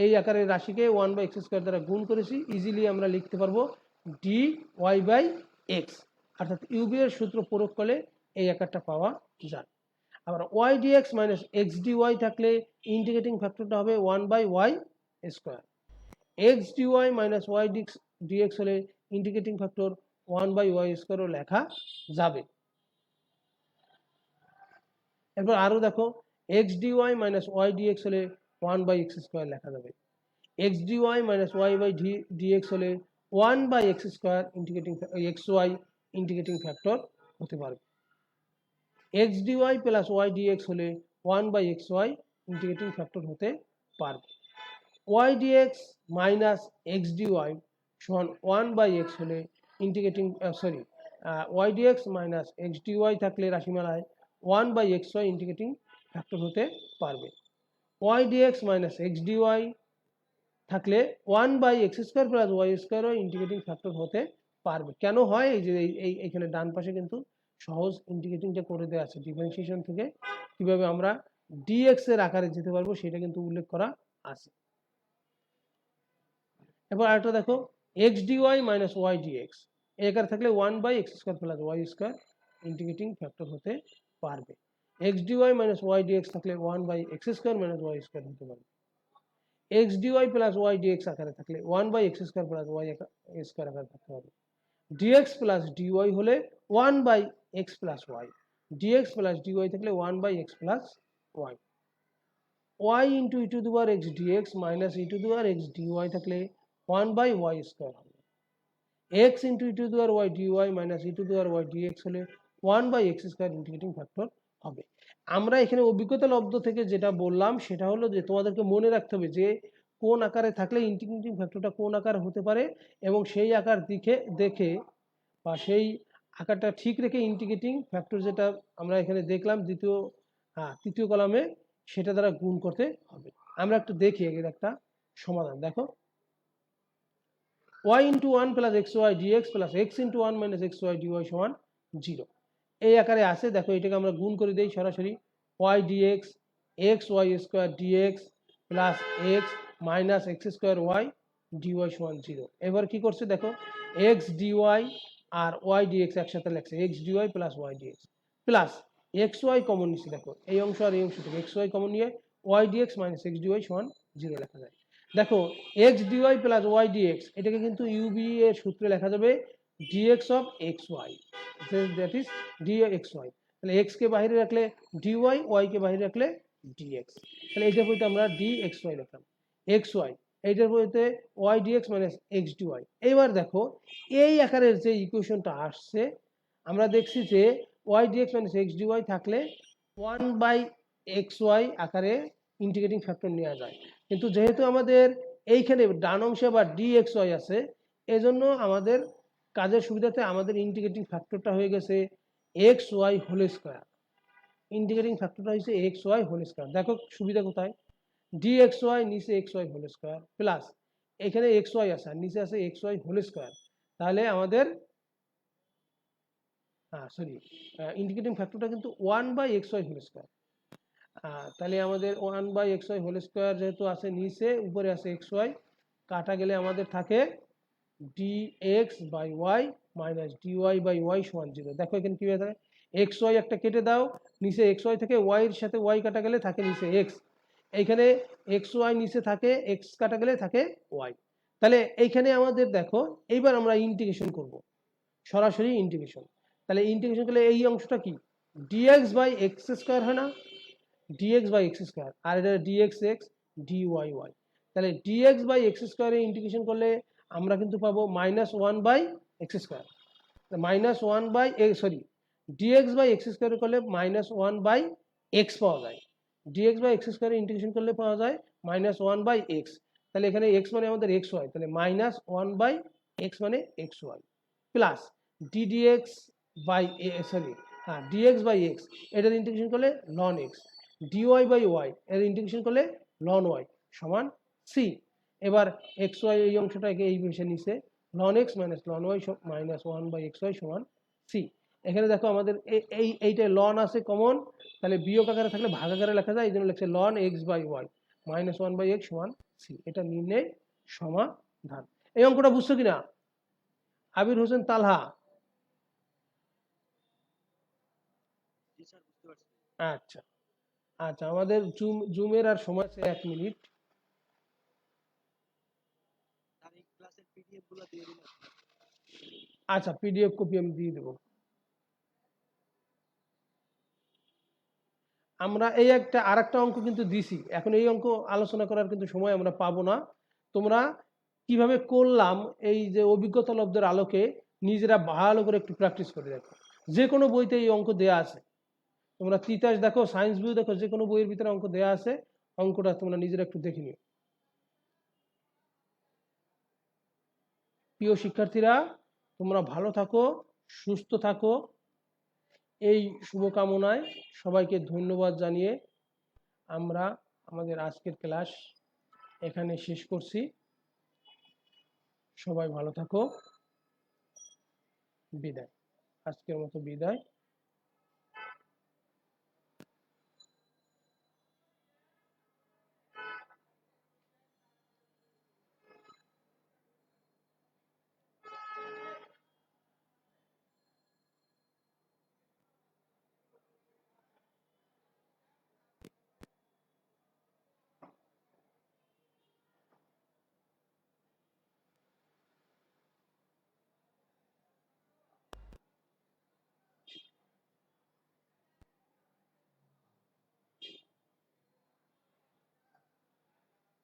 এই আকারের রাশিকে 1/x² দ্বারা গুণ করেছি, ইজিলি আমরা লিখতে পারবো dy/x, অর্থাৎ ইউবি এর সূত্র প্রয়োগ করলে এই আকারটা পাওয়া যায়। আবার y dx minus x dy থাকলে ইন্টিগ্রেটিং ফ্যাক্টরটা হবে 1/y²। x dy minus y dx হলে ইন্টিগ্রেটিং ফ্যাক্টর 1/y² লেখা যাবে। এরপর আরো দেখো, x dy minus y dx হলে 1/x² লেখা যাবে, x dy মাইনাস y/dx হলে 1/x² integrating xy integrating factor হতে পারবে, x dy plus y dx হলে 1/xy ইন্টিগ্রেটিং ফ্যাক্টর হতে পারবে, y dx minus x dy সমান 1/x হলে integrating y dx minus x dy থাকলে রাশিমালায় 1/xy ইন্টিগ্রেটিং ফ্যাক্টর হতে পারবে। Y dx minus x dy থাকলে 1/x² প্লাস ওয়াই স্কোয়ারও ইন্টিগ্রেটিং ফ্যাক্টর হতে পারবে। কেন হয়? এই যে এইখানে ডান পাশে কিন্তু সহজ ইন্টিগ্রেটিংটা করে দেওয়া আছে, ডিফারেন্সিয়েশন থেকে কিভাবে আমরা ডিএক্স এর আকারে যেতে পারবো সেটা কিন্তু উল্লেখ করা আছে। এবার আরেকটা দেখো, x d y minus y d x এই আকারে থাকলে 1/x² plus y square integrating factor হতে পারবে। X d y minus y d x থাকলে 1/x² মাইনাস ওয়াই স্কোয়ার হতে পারবে। X dy plus y d x আকারে থাকলে 1/x² প্লাস ওয়াই স্কোয়ার আকারে থাকতে হবে। ডিএক্স প্লাস ডিওয়াই হলে 1/x plus y, dx plus d y থাকলে 1/x plus y. Y into e to the power x d x minus e to the power x dy থাকলে 1/y square হবে। X into e to the power y d y minus e to the power y d x হলে 1/x square integrating factor হবে। আমরা এখানে অভিজ্ঞতা লব্ধ থেকে যেটা বললাম সেটা হলো যে তোমাদেরকে মনে রাখতে হবে যে কোন আকারে থাকলে ইন্টিগ্রেটিং ফ্যাক্টরটা কোন আকার হতে পারে, এবং সেই আকার দেখে বা সেই আকারটা ঠিক রেখে ইন্টিগ্রেটিং ফ্যাক্টর যেটা আমরা এখানে দেখলাম তৃতীয় কলামে সেটা দ্বারা গুণ করতে হবে। আমরা একটু দেখি এর একটা সমাধান। দেখো, y into 1 plus x y dx plus x into 1 minus x y dy সমান 0 এই আকারে আছে। দেখো এটাকে আমরা গুণ করে দেই সরাসরি, y dx x y square dx plus x minus x square y dy সমান 0। এবার কি করছে দেখো, এক্স ডিওয়াই আর ওয়াই ডিএক্স একসাথে লেখছে, x dy plus y dx plus x y common নিচ্ছে। দেখো এই অংশ আর এই অংশ থেকে এক্স ওয়াই কমন নিয়ে y dx minus x dy সমান 0 লেখা যায়। দেখো x dy plus y dx এটাকে কিন্তু ইউবি এর সূত্রে লেখা যাবে dx of x y, that is dx y. তাহলে এক্স কে বাইরে রাখলে ডিওয়াই, ওয়াই কে বাইরে রাখলে ডিএক্স। তাহলে এইটার বইতে আমরা ডিএক্স ওয়াই লিখলাম, এক্স ওয়াই এইটার বইতে y dx minus x dy. এইবার দেখো এই আকারের যে ইকুয়েশনটা আসছে আমরা দেখছি যে y dx minus x dy থাকলে 1/xy আকারে ইন্টিগ্রেটিং ফ্যাক্টর নেওয়া যায়, কিন্তু যেহেতু আমাদের এইখানে ডান অংশে আবার ডিএক্সওয়াই আছে এজন্য আমাদের কাজের সুবিধাতে আমাদের ইন্টিগ্রেটিং ফ্যাক্টরটা হয়ে গেছে x y whole square. Integrating ফ্যাক্টরটা হচ্ছে এক্স ওয়াই হোল স্কোয়ার। দেখো সুবিধা কোথায়, ডিএক্সওয়াই নিচে x y whole square plus এখানে এক্স ওয়াই আছে আর নিচে আছে এক্স ওয়াই হোল স্কোয়ার। তাহলে আমাদের ইন্টিগ্রেটিং ফ্যাক্টরটা কিন্তু 1/xy হোল স্কোয়ার। তাহলে আমাদের 1/xy হোল স্কোয়ার যেহেতু আছে নিচে, উপরে আছে এক্স ওয়াই, কাটা গেলে আমাদের থাকে dx by y minus dy by y সমান 0। দেখো এখানে কি হয়ে থাকে, এক্স ওয়াই একটা কেটে দাও, নিচে এক্স ওয়াই থেকে ওয়াই এর সাথে ওয়াই কাটা গেলে থাকে নিচে এক্স, এইখানে এক্স ওয়াই নিচে থাকে এক্স কাটা গেলে থাকে ওয়াই। তাহলে এইখানে আমাদের দেখো এইবার আমরা ইন্টিগ্রেশন করব, সরাসরি ইন্টিগ্রেশন। তাহলে ইন্টিগ্রেশন করলে এই অংশটা কি dx বাই এক্স স্কোয়ার হয় না, dx বাই এক্স স্কোয়ার, আর এটা dx এক্স ডিওয়াই ওয়াই। তাহলে dx বাই এক্স স্কোয়ারে ইন্টিগ্রেশন করলে আমরা কিন্তু পাবো -1/x square, dx by x square করলে -1/x পাওয়া যায়, dx বাই এক্স স্কোয়ারে ইন্টিগ্রেশন করলে পাওয়া যায় -1/x। তাহলে এখানে x মানে আমাদের এক্স ওয়াই, তাহলে -1/x মানে x y plus ddx by dx by x এটার ইন্টিগ্রেশন করলে ln x, dy by y এর ইন্টিগ্রেশন করলে ln y সমান c। এবার এক্স ওয়াই এই অংশটাকে এই বিষয়ে নিচে ln x minus ln y minus 1/xy সমান c। এখানে দেখো আমাদের এইটা ln আছে কমন, তাহলে বিয়োগ আকারে থাকলে ভাগ আকারে লেখা যায়, এই জন্য লিখছে ln x by y minus 1/x সমান c। এটা নির্ণয় সমাধান। এই অঙ্কটা বুঝছো কিনা? আবির হোসেন তালহা? আচ্ছা আচ্ছা, আমাদের জুমের আর সময় আছে 1 মিনিট। আচ্ছা পিডিএফ কপি আমি দিয়ে দেবো। আমরা এই আরেকটা অঙ্ক কিন্তু দিছি, এখন এই অঙ্ক আলোচনা করার কিন্তু সময় আমরা পাবো না। তোমরা কিভাবে করলাম এই যে অভিজ্ঞতা লব্ধের আলোকে নিজেরা ভালো করে একটু প্র্যাকটিস করে দেখো। যে কোনো বইতে এই অঙ্ক দেয়া আছে, তোমরা তিতাস দেখো, সায়েন্স বই দেখো, যে কোনো বইয়ের ভিতরে অঙ্ক দেয়া আছে, অঙ্কটা তোমরা নিজেরা একটু দেখে নিও। প্রিয় শিক্ষার্থীরা তোমরা ভালো থাকো, সুস্থ থাকো, এই শুভকামনায় সবাইকে ধন্যবাদ জানিয়ে আমরা আমাদের আজকের ক্লাস এখানে শেষ করছি। সবাই ভালো থাকো, বিদায়। আজকের মতো বিদায়।